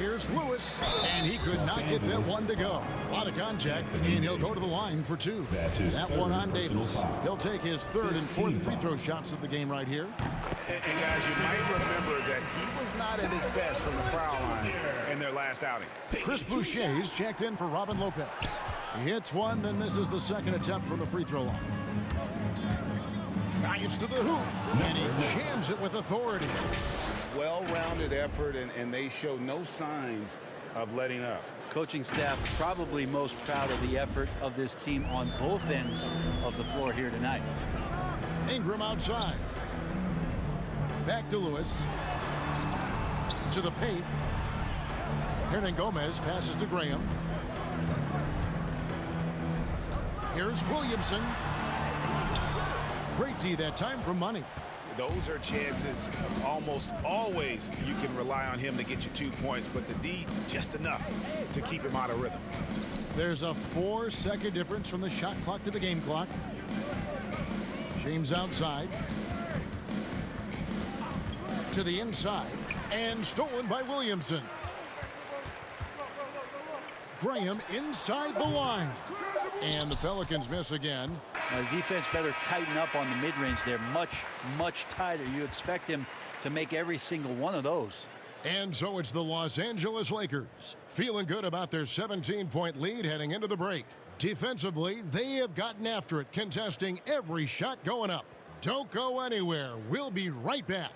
Here's Lewis, and he could not get that one to go. A lot of contact, and he'll go to the line for two. That one on Davis. He'll take his third and fourth free throw shots of the game right here. And guys, you might remember that he was not at his best from the foul line in their last outing. Chris Boucher's checked in for Robin Lopez. He hits one, then misses the second attempt from the free throw line. Drives to the hoop, and he jams it with authority. Well-rounded effort, and they show no signs of letting up. Coaching staff probably most proud of the effort of this team on both ends of the floor here tonight. Ingram outside. Back to Lewis. To the paint. Hernangomez passes to Graham. Here's Williamson. Great D that time from Money. Those are chances almost always you can rely on him to get you 2 points, but the D just enough to keep him out of rhythm. There's a 4-second difference from the shot clock to the game clock. James outside. To the inside. And stolen by Williamson. Graham inside the line. And the Pelicans miss again. Now, the defense better tighten up on the mid-range. They're much, much tighter. You expect him to make every single one of those. And so it's the Los Angeles Lakers feeling good about their 17-point lead heading into the break. Defensively, they have gotten after it, contesting every shot going up. Don't go anywhere. We'll be right back.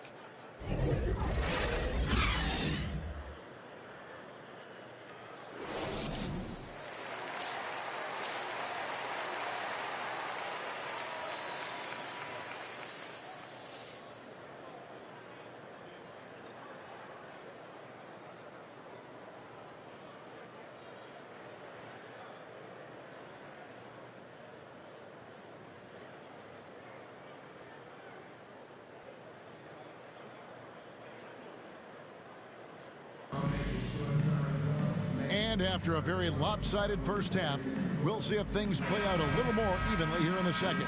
And after a very lopsided first half, we'll see if things play out a little more evenly here in the second.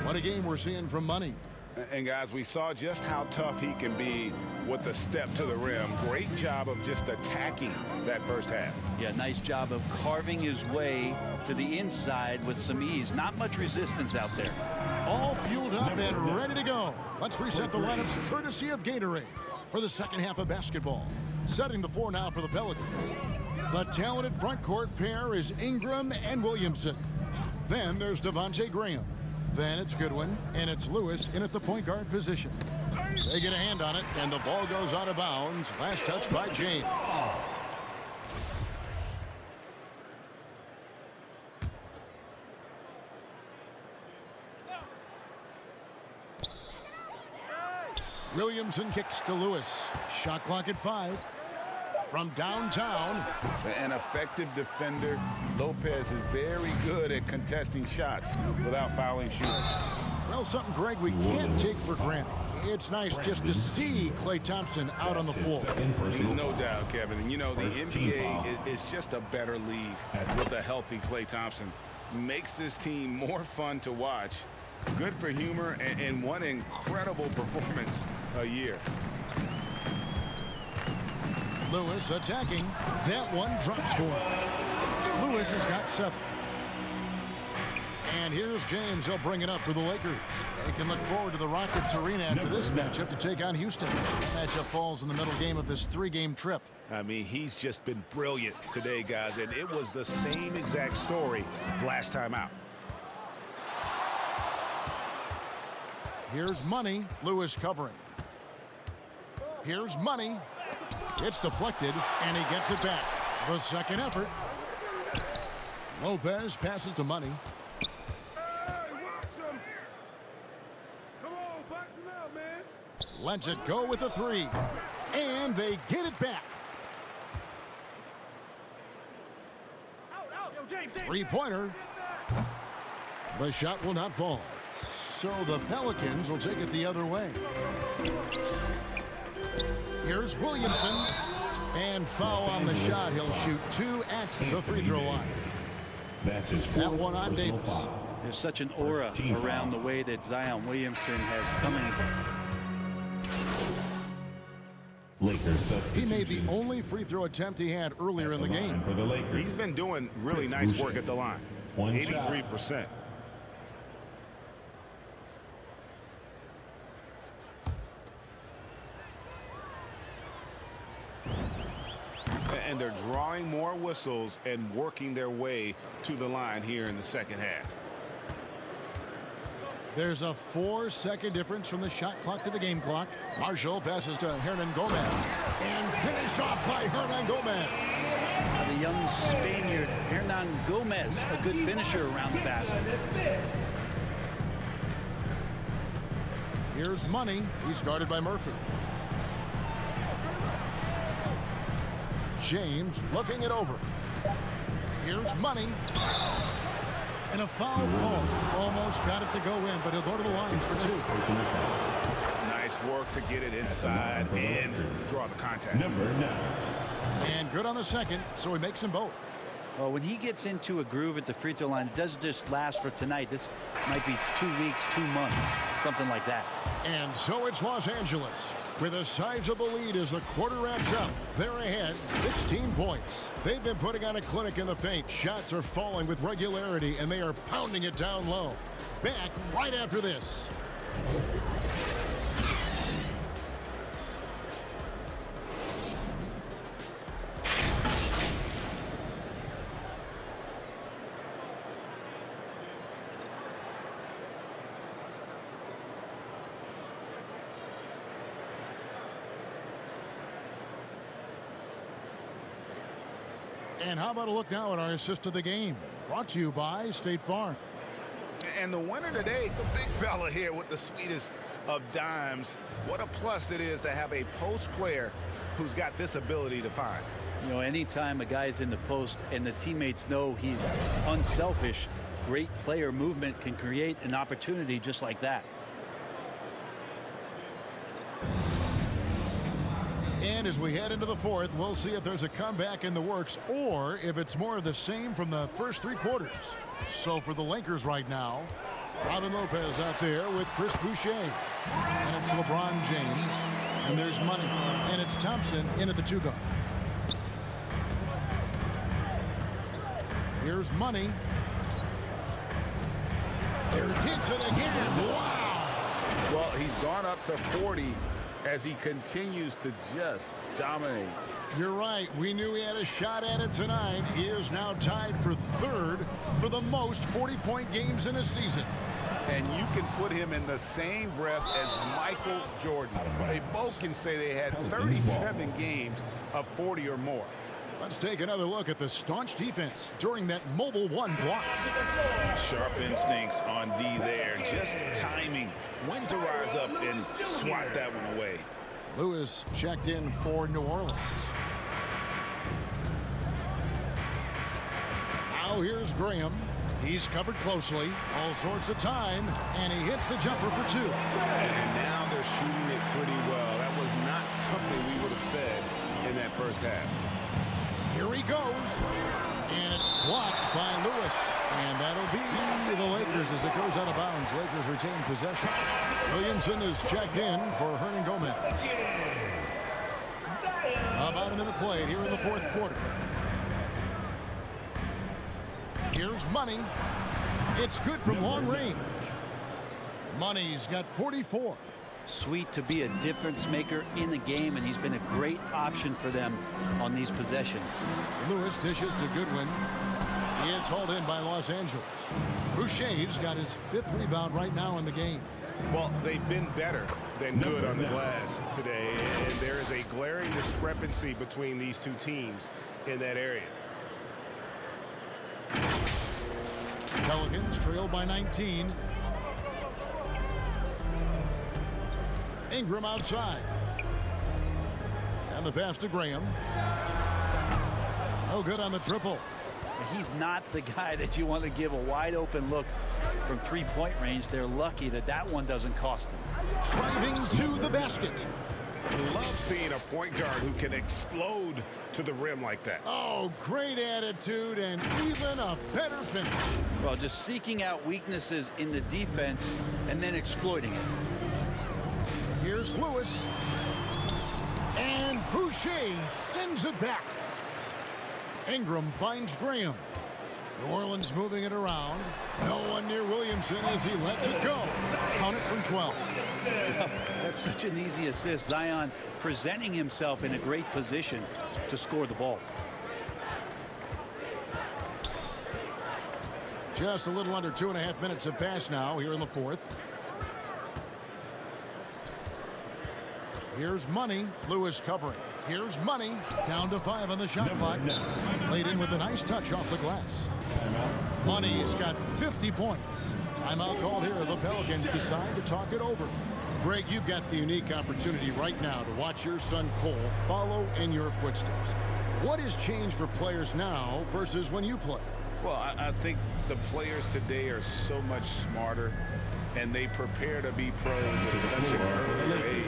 What a game we're seeing from Money. And guys, we saw just how tough he can be with the step to the rim. Great job of just attacking that first half. Yeah, nice job of carving his way to the inside with some ease. Not much resistance out there. All fueled up and ready to go. Let's reset the lineups courtesy of Gatorade for the second half of basketball. Setting the floor now for the Pelicans. The talented front court pair is Ingram and Williamson. Then there's Devontae Graham. Then it's Goodwin, and it's Lewis in at the point guard position. They get a hand on it, and the ball goes out of bounds. Last touch by James. Williamson kicks to Lewis. Shot clock at 5. From downtown. An effective defender. Lopez is very good at contesting shots without fouling shooters. Well, something, Greg, we can't take for granted. It's nice just to see Klay Thompson out on the floor. No doubt, Kevin. And you know, the NBA is just a better league with a healthy Klay Thompson. Makes this team more fun to watch. Good for humor and one incredible performance a year. Lewis attacking. That one drops for him. Lewis has got 7. And here's James. He'll bring it up for the Lakers. They can look forward to the Rockets Arena after this matchup to take on Houston. Matchup falls in the middle game of this 3-game trip. I mean, he's just been brilliant today, guys, and it was the same exact story last time out. Here's Money. Lewis covering. Here's Money. It's deflected, and he gets it back. The second effort. Lopez passes to Money. Lets it go with a 3. And they get it back. 3-pointer. The shot will not fall. So the Pelicans will take it the other way. Here's Williamson. And foul on the shot. He'll shoot 2 at the free throw line. That one on Davis. There's such an aura around the way that Zion Williamson has come in. Lakers He made the only free throw attempt he had earlier in the game. For the Lakers. He's been doing really nice work at the line. 83%. And they're drawing more whistles and working their way to the line here in the second half. There's a 4-second difference from the shot clock to the game clock. Marshall passes to Hernan Gomez. And finished off by Hernan Gomez. The young Spaniard, Hernan Gomez, a good finisher around the basket. Here's Money. He's guarded by Murphy. James looking it over. Here's Money. And a foul call. Almost got it to go in, but he'll go to the line for 2. Nice work to get it inside and draw the contact. Number 9. And good on the second, so he makes them both. Well, when he gets into a groove at the free throw line, it doesn't just last for tonight. This might be 2 weeks, 2 months, something like that. And so it's Los Angeles with a sizable lead as the quarter wraps up. They're ahead 16 points. They've been putting on a clinic in the paint. Shots are falling with regularity, and they are pounding it down low. Back right after this. And how about a look now at our assist of the game? Brought to you by State Farm. And the winner today, the big fella here with the sweetest of dimes. What a plus it is to have a post player who's got this ability to find. You know, anytime a guy's in the post and the teammates know he's unselfish, great player movement can create an opportunity just like that. And as we head into the fourth, we'll see if there's a comeback in the works or if it's more of the same from the first 3 quarters. So for the Lakers right now, Robin Lopez out there with Chris Boucher. And it's LeBron James. And there's Money. And it's Thompson in at the 2 guard. Here's Money. There hits it again. Wow. Well, he's gone up to 40 as he continues to just dominate. You're right. We knew he had a shot at it tonight. He is now tied for 3rd for the most 40-point games in a season. And you can put him in the same breath as Michael Jordan. They both can say they had 37 games of 40 or more. Let's take another look at the staunch defense during that mobile 1 block. Sharp instincts on D there. Just timing when to rise up and swat that one away. Lewis checked in for New Orleans. Now here's Graham. He's covered closely. All sorts of time. And he hits the jumper for 2. And now they're shooting it pretty well. That was not something we would have said in that first half. Here he goes. And it's blocked by Lewis. And that'll be the Lakers as it goes out of bounds. Lakers retain possession. Williamson is checked in for Hernan Gomez. About a minute played here in the 4th quarter. Here's Money. It's good from long range. Money's got 44. Sweet to be a difference maker in the game, and he's been a great option for them on these possessions. Lewis dishes to Goodwin. It's hauled in by Los Angeles. Boucher's got his 5th rebound right now in the game. Well, they've been better than good on the glass today, and there is a glaring discrepancy between these 2 teams in that area. Pelicans trail by 19. Ingram outside. And the pass to Graham. No good on the triple. He's not the guy that you want to give a wide open look from 3-point range. They're lucky that that one doesn't cost them. Driving to the basket. Love seeing a point guard who can explode to the rim like that. Oh, great attitude and even a better finish. Well, just seeking out weaknesses in the defense and then exploiting it. Here's Lewis. And Shea sends it back. Ingram finds Graham. New Orleans moving it around. No one near Williamson as he lets it go. Count it from 12. That's such an easy assist. Zion presenting himself in a great position to score the ball. Just a little under 2.5 minutes have passed now here in the fourth. Here's Money. Lewis covering. Here's Money. Down to 5 on the shot clock. Played in with a nice touch off the glass. Money's got 50 points. Timeout called here. The Pelicans decide to talk it over. Greg, you've got the unique opportunity right now to watch your son Cole follow in your footsteps. What has changed for players now versus when you played? Well, I think the players today are so much smarter, and they prepare to be pros at such an early age.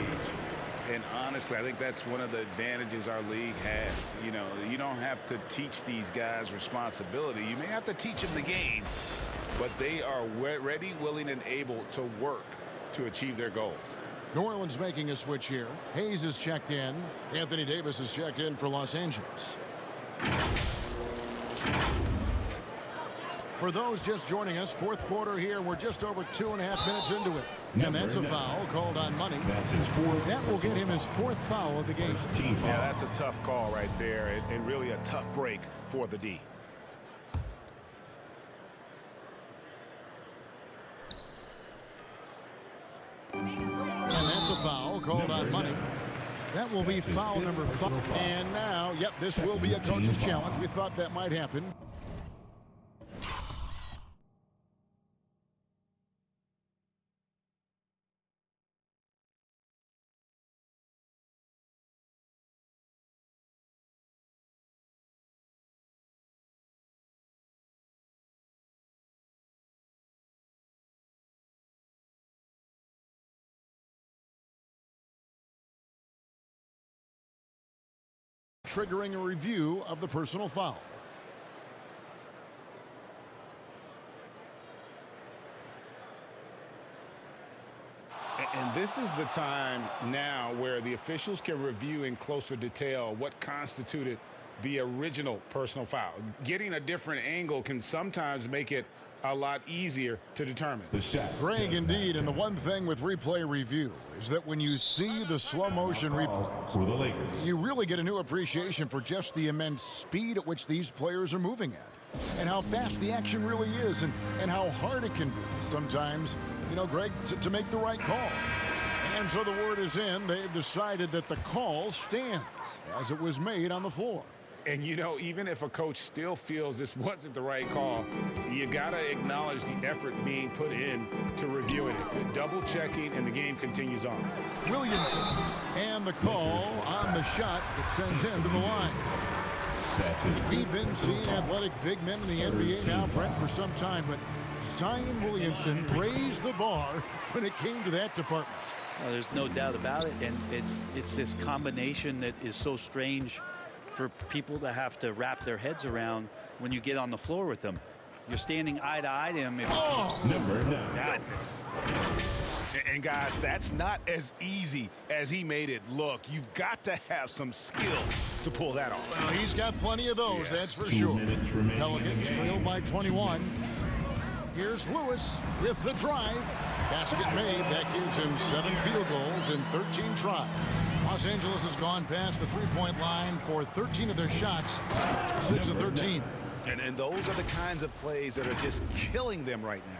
And honestly, I think that's one of the advantages our league has. You know, you don't have to teach these guys responsibility. You may have to teach them the game, but they are ready, willing, and able to work to achieve their goals. New Orleans making a switch here. Hayes is checked in. Anthony Davis is checked in for Los Angeles. For those just joining us, fourth quarter here. We're just over 2.5 minutes into it. And that's a foul called on Money. That will get him his fourth foul of the game. Yeah, that's a tough call right there, and really a tough break for the D. And that's a foul called on Money. That will be foul number 5. And now, yep, this will be a coach's challenge. We thought that might happen. Triggering a review of the personal foul. And this is the time now where the officials can review in closer detail what constituted the original personal foul. Getting a different angle can sometimes make it a lot easier to determine. Greg, indeed, and the one thing with replay review is that when you see the slow motion replays, you really get a new appreciation for just the immense speed at which these players are moving at and how fast the action really is and how hard it can be sometimes, you know, Greg, to make the right call. And so the word is in. They've decided that the call stands as it was made on the floor. And, you know, even if a coach still feels this wasn't the right call, you got to acknowledge the effort being put in to reviewing it. Double checking, and the game continues on. Williamson, and the call on the shot that sends him to the line. We've been seeing athletic big men in the NBA now, Brent, for some time, but Zion Williamson raised the bar when it came to that department. Well, there's no doubt about it, and it's this combination that is so strange for people to have to wrap their heads around when you get on the floor with them. You're standing eye to eye to him. Goodness. And guys, that's not as easy as he made it look. You've got to have some skill to pull that off. Well, he's got plenty of those, that's for sure. Pelicans trail by 21. Here's Lewis with the drive. Basket made. That gives him 7 field goals in 13 tries. Los Angeles has gone past the three-point line for 13 of their shots, 6 of 13. And those are the kinds of plays that are just killing them right now.